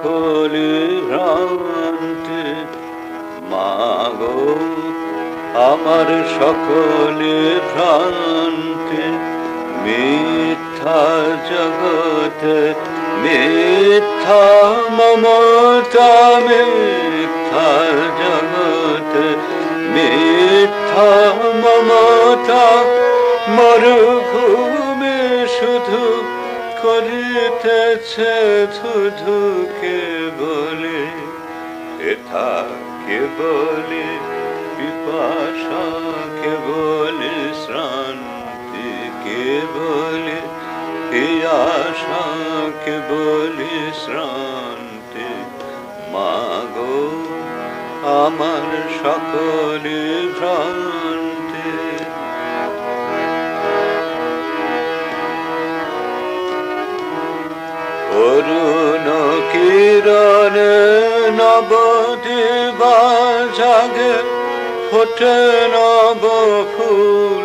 সকলে ভ্রান্তি, মাগো আমার সকলে ভ্রান্তি। মিথ্যা জগতে মিথ্যা মমতা, মিথ্যা জগতে মিথ্যা মমতা। মরুভূমি শুধু করিতেছে ধুধু, কে বলে এথা, কে বলে পিপাসা, কে বলে শ্রান্তি, কে বলে পিয়াসা, কে বলে শ্রান্তি। মাগো আমার সকলে ভ্রান্তি। অরুণ কিরণে নবদিবা জাগে, ফোটে নব ফুল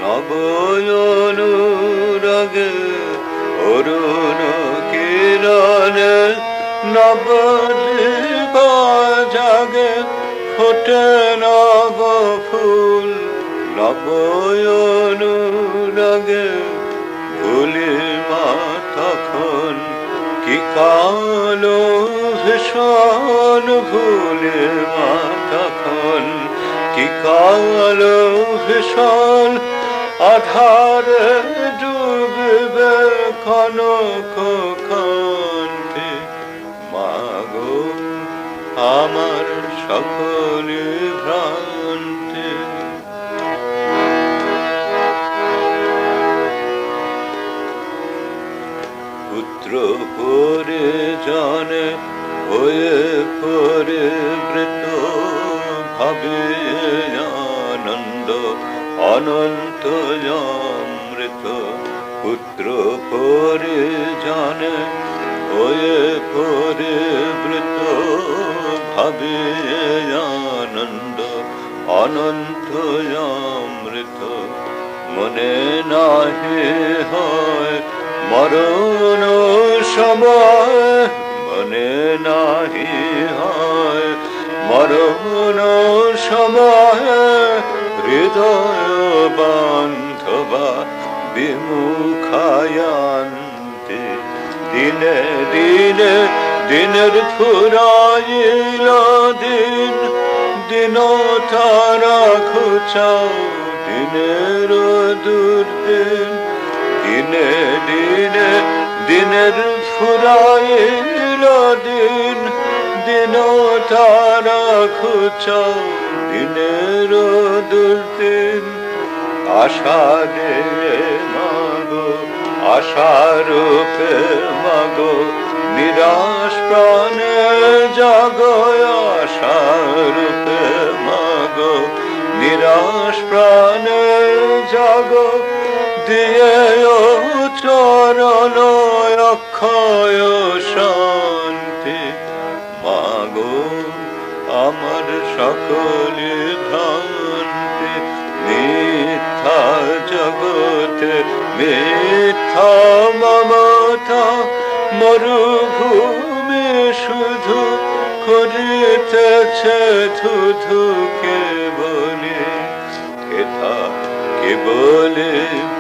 নব অনুরাগে। অরুণ কিরণে নবদিবা জাগে, ফোটে নব ফুল নব অনুরাগে। ভুলি মা তখন কি কালো ভীষণ, ভুলি মা তখন কি কালো ভীষণ। আধারে ডুববে কনক কান্তি, মাগো আমার সকলে ভ্রান্তি। পুত্র পরিজনে হয়ে পরিবৃত, ভাবে আনন্দ অনন্ত অমৃত। পুত্র পরিজনে হয়ে পরিবৃত, ভাবে আনন্দ অনন্ত অমৃত। মনে নাহি হয় মরণ সময়, মনে নাহি হয় মরণ সময়। হৃদয় বান্ধবা বিমুখায়ান্তি, দিনে দিনে দিনের ফুরাইল দিন। দিন তারা ঘুচাও দিনের দুর্দিন, দিনে দিনে দিনের ফুরাইল দিন। দিন তারা ঘুচাও দিনের দুর্দিন। আশা দিলে মাগো, আশারূপে মাগো, নিরাশ প্রাণে জাগো। আশারূপে মাগো, নিরাশ প্রাণে জাগো। দিয়ে চরণ অক্ষয় শান্তি, মাগো আমার সকলে ভ্রান্তি। মিথ্যা জগতে মিথ্যা মমতা, মরুভূমি শুধু করিতেছে ধুধু, কে বলে এথা, কে বলে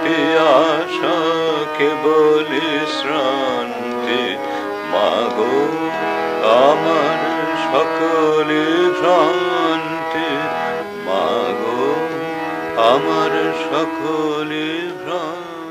পিয়াসা, কে বলে শ্রান্তি। মাগো আমার সকলে ভ্রান্তি, মাগো আমার সকলে ভ্রান্তি।